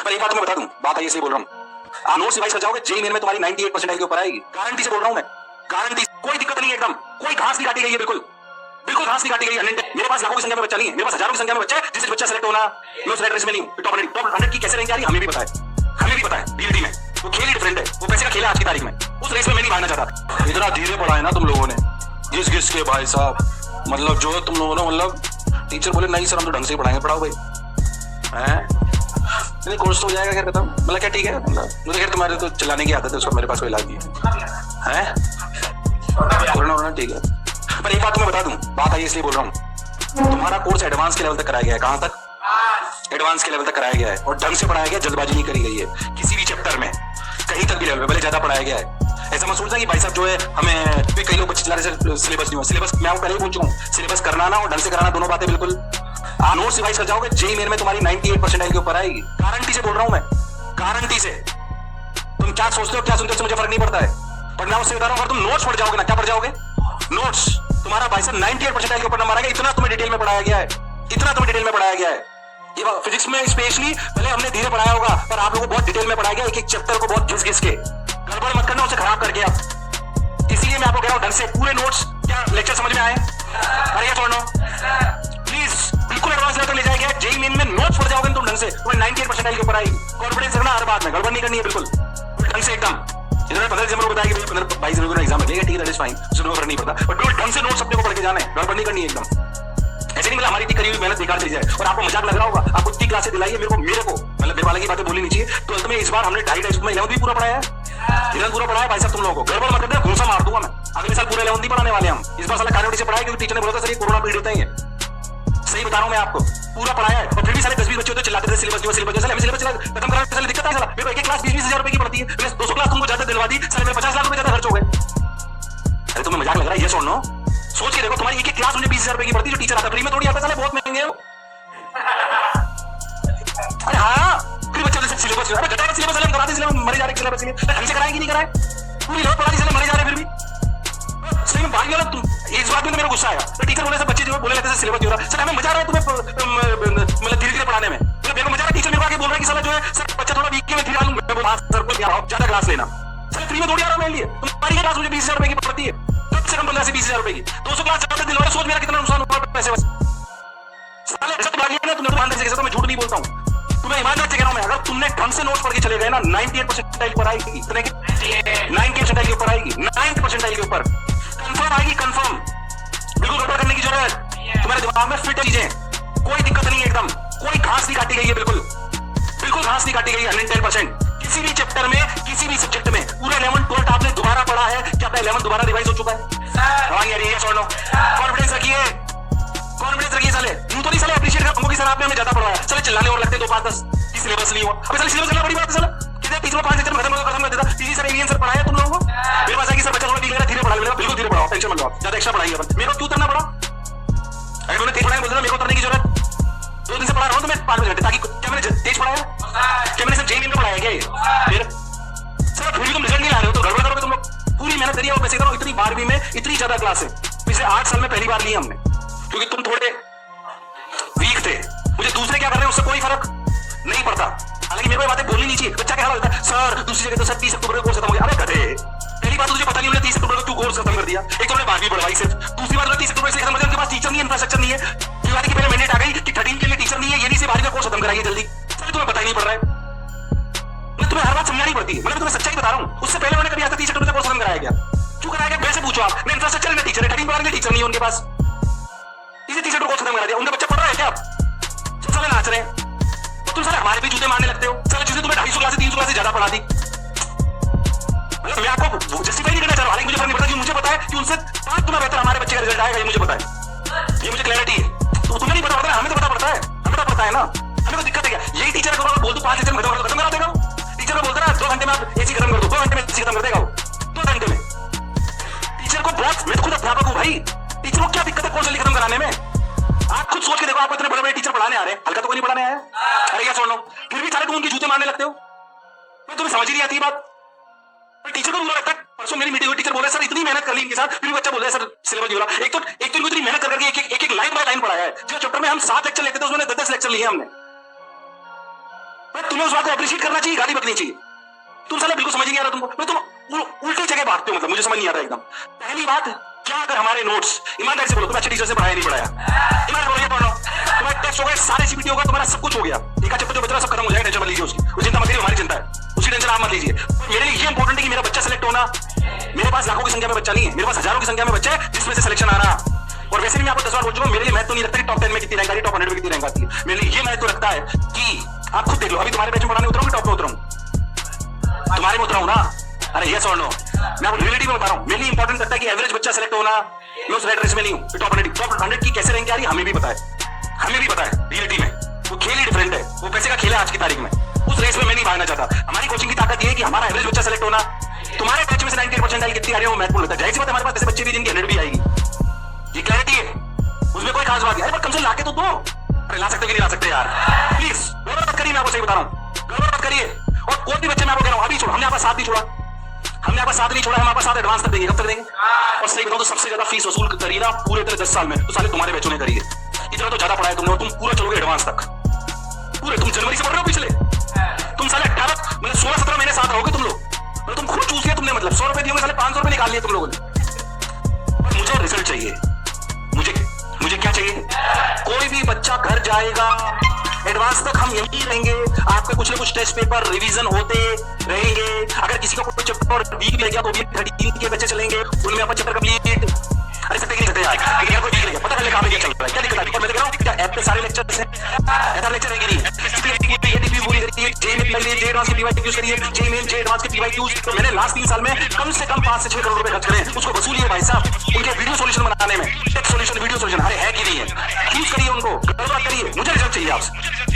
पर एक बात मैं बता दूं, बात है इसलिए बोल रहा हूँ, नोट्स रिवाइज कर जाओगे, जेई मेन में तुम्हारी 98% के ऊपर आएगी, गारंटी से बोल रहा हूँ मैं, गारंटी, कोई दिक्कत नहीं है एकदम, कोई घास नहीं काटी गई है, बिल्कुल बिल्कुल घास नहीं काटी गई है। मेरे पास लाखों की संख्या में बच्चा नहीं है, मेरे पास हजारों की संख्या में बच्चा है, जिससे बच्चा सेलेक्ट होना, मैं सेलेक्ट रेस में नहीं हूँ, टॉप 100 की कैसे रैंक आ रही है हमें भी पता है, हमें भी पता है। डीएलडी में वो खेल ही डिफरेंट है, वो पैसे का खेल है आज की तारीख में, उस रेस में मैं नहीं भागना चाहता। इतना धीरे पढ़ाया ना तुम लोगों ने, घिस घिस के भाई साहब, मतलब जो तुम लोगों ने, मतलब टीचर बोले नहीं सर हम तो ढंग से पढ़ाएंगे, पढ़ाओ भाई हैं, नहीं कोर्स तो हो जाएगा, खैर बताओ, मतलब क्या ठीक है, मतलब मुझे खैर तुम्हारे तो चलाने की आदत है, उसका मेरे पास कोई इलाज नहीं है, कोरोना ठीक है। पर एक बात मैं बता दूं, बात आई इसलिए बोल रहा हूँ, तुम्हारा कोर्स एडवांस के लेवल तक कराया गया है, कहां तक, एडवांस के लेवल तक कराया गया है, और ढंग से पढ़ाया गया, जल्दबाजी नहीं करी गई है किसी भी चैप्टर में, कहीं तक भी लेवल पे, भले ज्यादा पढ़ाया गया है। ऐसा मत सोचना कि भाई साहब जो है हमें, कई लोग बच्चे चिल्ला रहे सिलेबस नहीं हुआ, सिलेबस मैं आपको पहले ही बोल चुका हूँ, सिलेबस करना ना और ढंग से कराना दोनों बातें बिल्कुल। आप नोट्स रिवाइज कर जाओगे, जेई मेन में तुम्हारी 98% के ऊपर आएगी, गारंटी से बोल रहा हूँ मैं, गारंटी से। तुम क्या सोचते हो क्या सुनते हो मुझे फर्क नहीं पड़ता है, पर मैं उससे बता रहा हूँ, अगर तुम नोट्स पढ़ जाओगे ना, क्या पढ़ जाओगे, नोट्स, तुम्हारा भाई साहब 98% के ऊपर नंबर आएगा, इतना तुम्हें डिटेल में पढ़ाया गया है, इतना तुम्हें डिटेल में पढ़ाया गया है। ये फिजिक्स में स्पेशली भले हमने धीरे पढ़ाया होगा, पर आप लोगों को बहुत डिटेल में पढ़ाया गया, एक एक चैप्टर को बहुत घिस घिस के, गड़बड़ मत करना, उसे खराब करके आप। इसीलिए मैं आपको कह रहा हूं ढंग से पूरे नोट्स, क्या लेक्चर समझ में आए, अरे ये छोड़ो प्लीज, बिल्कुल एडवांस लेवल ले जाएगा, जेई मेन में नोट्स पढ़ जाओगे तुम ढंग से, तुम्हें 98% के ऊपर आएगी, कॉन्फिडेंस रखना, हर बात में गड़बड़ नहीं करनी है, बिल्कुल ढंग से एकदम। इन्होंने 15 दिसंबर को बताया कि 15-22 जनवरी को एग्जाम लगेगा, ठीक है दैट इज फाइन, उसमें फर्क नहीं पड़ता, बट बिल्कुल ढंग से नोट्स अपने को पढ़ के जाना है, गड़बड़ नहीं करनी है एकदम। ऐसे नहीं मतलब हमारी इतनी करी हुई मेहनत बेकार चली जाए, और आपको मजाक लग रहा होगा, आपको इतनी क्लासें दिलाई है, मेरे को मतलब बेवाले की बातें बोली नहीं चाहिए, तो अंत में इस बार हमने 2.5 में 11th भी पूरा पढ़ाया है, 11th पूरा पढ़ाया भाई साहब तुम लोगों को, गड़बड़ मत करना, घूसा मार दूंगा मैं, अगले साल पूरा 11th नहीं पढ़ाने वाले हम, इस बार साला कानोटी से पढ़ाया क्योंकि टीचर ने बोला था सर ये कोरोना पीरियड होता ही है, सही बता रहा हूं मैं आपको, पूरा पढ़ाया है, और फिर भी सारे 10-20 बच्चे होते चिल्लाते थे सिलेबस खत्म करा, साले दिक्कत है, साला मेरे को एक क्लास 20-20 हजार रुपए की पड़ती है, मैंने 200 क्लास तुमको ज्यादा दिलवा दी, साले मेरे 50 लाख रुपए ज्यादा खर्च हो गए। अरे तुम्हें मजाक लग रहा है, ये सुनो, सोच के देखो, तुम्हारी एक एक क्लास मुझे 20,000 रुपए की पड़ती है, जो टीचर आता फ्री में थोड़ी आता, साले बहुत महंगे हैं। अरे हाँ, फिर बच्चे जैसे सिलेबस, अरे घटा के सिलेबस कराते, सिलेबस मरे जा रहे, सिलेबस के लिए ढंग से कराएंगे नहीं कराए, पूरी लोग पढ़ा दी, साले मरे जा रहे, फिर भी सही में भाग गया तुम, इस बात में तो मेरे गुस्सा आया, तो टीचर बोले सब बच्चे जो बोले रहते सिलेबस नहीं हो रहा, सर हमें मजा आ रहा है तुम्हें मतलब धीरे धीरे पढ़ाने में, मेरे को मजा आ रहा है, टीचर मेरे को आके बोल रहा है कि साला जो है सर बच्चा थोड़ा वीक है, मैं धीरे डालूं, मैं बोला सर को ज्यादा क्लास लेना, सर फ्री में थोड़ी आ रहा है मेरे लिए, तुम्हारी क्लास मुझे 20,000 रुपए की पड़ती है, कम से कम 15 से 20,000 रुपए की, 200 क्लास ज्यादा दिलवा, सोच मेरा कितना नुकसान हुआ पैसे बस, साले रिजल्ट भाग लिया ना तुमने, ईमानदारी से, मैं झूठ नहीं बोलता हूँ, तुम्हें ईमानदारी से कह रहा हूं मैं, अगर तुमने ढंग से नोट्स पढ़ के चले गए ना, 98% के ऊपर आएगी, इतने के 90% के ऊपर आएगी, 90% के ऊपर कंफर्म आएगी, कंफर्म, बिल्कुल गड़बड़ करने की जरूरत, तुम्हारे दिमाग में फिट है चीजें, कोई दिक्कत नहीं है एकदम, कोई घास नहीं काटी गई है, बिल्कुल बिल्कुल घास नहीं काटी गई है, 110%, किसी भी चैप्टर में, किसी भी सब्जेक्ट में, पूरा 11th 12th आपने दोबारा पढ़ा है, क्या आपका 11th दोबारा रिवाइज हो चुका है, हाँ यार ये छोड़ो, कॉन्फिडेंस रखिए, कॉन्फिडेंस रखिए, साले यूं तो नहीं साले अप्रिशिएट करूंगा कि सर आपने हमें ज्यादा पढ़ाया, साले चिल्लाने और लगते 2-5-10 की सिलेबस नहीं हुआ, अबे साले सिलेबस करना बड़ी बात है, साला कितने टीचर 5 लेक्चर खत्म कर देता, टीजी सर एलियन सर पढ़ाया तुम लोगों को, मेरे पास आएगी सर बच्चा थोड़ा वीक लग रहा है, धीरे पढ़ा लेगा, बिल्कुल धीरे पढ़ाओ, टेंशन मत लो, ज्यादा एक्स्ट्रा पढ़ाइए अपन, मेरे को क्यों करना पड़ा, अगर मैंने तेज पढ़ाया बोल देना, मेरे को करने की जरूरत, 2 दिन से पढ़ा रहा हूं तो मैं 5 घंटे, ताकि क्या मैंने तेज पढ़ाया, क्या मैंने सर जेई में पढ़ाया क्या ये, फिर सर फिर भी तुम रिजल्ट नहीं ला रहे हो, तो गड़बड़ करोगे तुम लोग, पूरी मेहनत करिए, और वैसे करो, इतनी 12वीं में इतनी ज्यादा क्लास है, पिछले 8 साल में पहली बार ली हमने, क्योंकि तुम थोड़े वीक थे, मुझे दूसरे क्या कर रहे हैं उससे कोई फर्क नहीं पड़ता, हालांकि मेरे को बातें बोलनी नहीं चाहिए, बच्चा क्या होता है सर दूसरी जगह तो सर 30 अक्टूबर को कोर्स खत्म हो गया, अरे गधे, पहली बात तुझे पता नहीं, 30 अक्टूबर को तू कोर्स खत्म कर दिया, एक तो 12वीं पढ़वाई सिर्फ, दूसरी बात 30 अक्टूबर से खत्म हो गया, उनके पास टीचर नहीं है, इंफ्रास्ट्रक्चर नहीं है, दिवाली की पहले मैंडेट आ गई कि 13 के लिए टीचर नहीं है, ये नहीं से 12वीं का कोर्स खत्म कराइए जल्दी, सर तुम्हें पता ही नहीं पड़ रहा है, मैं तुम्हें हर बात समझानी पड़ती है, मतलब तुम्हें सच्चाई बता रहा हूँ, उससे पहले मैंने कभी आता 30 अक्टूबर का कोर्स खत्म कराया गया, क्यों कराया गया वैसे पूछो आप, मैं इंफ्रास्ट्रक्चर है ना टीचर है, 13 के टीचर नहीं है उनके पास, इसे 30 अक्टूबर कोर्स खत्म करा दिया, उनका बच्चा पढ़ रहा है क्या, साले नाच रहे हैं, तुम साले हमारे भी जूते मारने लगते हो, साले जूते तुम्हें 250 क्लास 300 क्लास ज्यादा पढ़ा दी, मतलब मैं आपको जस्टिफाई नहीं करना चाह रहा, हालांकि मुझे फर्क नहीं पड़ता कि मुझे पता है कि उनसे 5 गुना बेहतर हमारे बच्चे का रिजल्ट आएगा, ये मुझे पता है, ये मुझे क्लैरिटी है, तो तुम्हें नहीं पता पड़ता, हमें तो पता पड़ता है, हमें तो पता है ना, हमें तो दिक्कत है क्या, यही टीचर को बोल दो 5 लेक्चर खत्म करा देगा, टीचर को बोलता है 2 घंटे में आप एसी खत्म कर दो, 2 घंटे में एसी खत्म कर देगा, 2 घंटे में, टीचर को बहुत, मैं तो खुद अध्यापक हूँ भाई, टीचर को क्या दिक्कत है कोर्स जल्दी खत्म कराने में, आप खुद सोच के देखो, आपको इतने बड़े बड़े टीचर पढ़ाने आ रहे हैं, हल्का तो कोई नहीं पढ़ाने आया, अरे क्या छोड़ लो, फिर भी सारे तुम उनके जूते मारने लगते हो, मैं तुम्हें समझ ही नहीं आती बात, पर टीचर को बुरा लगता है, परसों मेरी मीटिंग हुई, टीचर बोल रहे सर इतनी मेहनत कर ली इनके साथ, फिर भी बच्चा बोल रहा है सर सिलेबस नहीं हो रहा, एक तो इनको इतनी मेहनत करके एक लाइन बाय लाइन पढ़ाया है, जो चैप्टर में हम 7 लेक्चर लेते थे उसमें 10 लेक्चर लिए हमने, तुम्हें उस बात को अप्रिशिएट करना चाहिए, गाली बकनी चाहिए। तुम साले बिल्कुल समझ नहीं आ रहा तुमको, तुम उल्टी जगह बांटते हो, मतलब मुझे समझ नहीं आ रहा एकदम। पहली बात, क्या अगर हमारे नोट्स, ईमानदारी से बोलो, तुम अच्छे टीचर से पढ़ाया नहीं पढ़ाया? ईमानदारी बोलो, ये पढ़ लो, तुम्हारे टेस्ट हो गए, सारे सीपीटी होगा, तुम्हारा सब कुछ हो गया, एक चैप्टर जो बच रहा सब खत्म हो जाएगा, टेंशन मत लीजिए उसकी, वो चिंता मत करिए, हमारी चिंता है, उसकी टेंशन आप मत लीजिए। मेरे लिए ये इंपॉर्टेंट है कि मेरा बच्चा सेलेक्ट होना। मेरे पास लाखों की संख्या में बच्चा नहीं है, मेरे पास हजारों की संख्या में बच्चा है जिसमें से सिलेक्शन आ रहा। और वैसे भी मैं आपको 10 बार बोल चुका हूं, मेरे लिए महत्व नहीं रखता कि टॉप 10 में कितनी रैंक आ रही है, टॉप 100 में कितनी रैंक आती है। मेरे लिए ये महत्व रखता है कि आप खुद देख लो, अभी तुम्हारे बैच में पढ़ाने उतराऊं कि टॉप में उतराऊं? तुम्हारे में उतराऊं ना? अरे यस और नो? मैं आपको रियलिटी में बता रहा हूं, मेरे लिए इंपॉर्टेंट करता है कि एवरेज बच्चा सेलेक्ट होना। मैं उस रेड रेस में नहीं हूं, टॉप 100 की कैसे रैंक आ रही है हमें भी पता है, हमें भी पता है। रियलिटी में वो खेल ही डिफरेंट है, वो पैसे का खेल है आज की तारीख में। उस रेस में मैं नहीं भागना चाहता। हमारी कोचिंग की ताकत ये है कि हमारा एवरेज बच्चा सेलेक्ट होना। तुम्हारे बैच में से 98% आई कितनी आ रही है वो महत्वपूर्ण होता है। जाहिर सी बात है हमारे पास ऐसे बच्चे भी जिनकी 100 भी आएगी, ये क्लैरिटी है, उसमें कोई खास बात नहीं है, पर कम से लाके तो दो। अरे ला सकते कि नहीं ला सकते यार, प्लीज गड़बड़ मत करिए, मैं आपको सही बता रहा हूँ, गड़बड़ मत करिए। और कोई भी बच्चे मैं आपको कह रहा हूँ, अभी छोड़ो, हमने आपका साथ नहीं छोड़ा, हमने आपका साथ नहीं छोड़ा, हम आपका साथ एडवांस तक देंगे। कब तक देंगे? और सही बताऊं तो सबसे ज्यादा फीस वसूल करी ना पूरे तरह 10 साल में तो साले तुम्हारे बच्चों ने करी है। इतना तो ज्यादा पढ़ाया तुमने, और तुम पूरा चलोगे एडवांस तक, पूरे। तुम जनवरी से पढ़ रहे हो पिछले, तुम साले 18 मतलब 16-17 महीने साथ रहोगे तुम लोग, और तुम खुद चूज लिया तुमने, मतलब 100 रुपए दिए, साले 500 रुपए निकाल लिए तुम लोगों ने। और मुझे रिजल्ट चाहिए, मुझे क्या चाहिए? कोई भी बच्चा घर जाएगा, एडवांस तक हम यहीं रहेंगे, आपके कुछ ना कुछ टेस्ट पेपर रिवीजन होते रहेंगे। अगर किसी का कोई चैप्टर वीक रह गया तो भी 13 के बच्चे चलेंगे, उनमें अपन चैप्टर कंप्लीट। अरे सकते नहीं सकते यार, लेकिन कोई वीक रह गया, पता है कहां पे क्या चल रहा है, क्या दिक्कत है? और मैं कह रहा हूं क्या ऐप पे सारे लेक्चर्स हैं, ऐसा लेक्चर है कि नहीं? ये टीपी पूरी करिए, जे में पहले जे एडवांस के पीवाई यूज करिए, जे मेन जे एडवांस के पीवाई यूज। तो मैंने लास्ट 3 साल में कम से कम 5 से 6 करोड़ रुपए खर्च करे, उसको वसूलिए भाई साहब, उनके वीडियो सॉल्यूशन बनाने में, टेक्स्ट सॉल्यूशन, वीडियो सॉल्यूशन। अरे है कि नहीं है? यूज करिए उनको, गड़बड़ करिए, मुझे रिजल्ट चाहिए आपसे।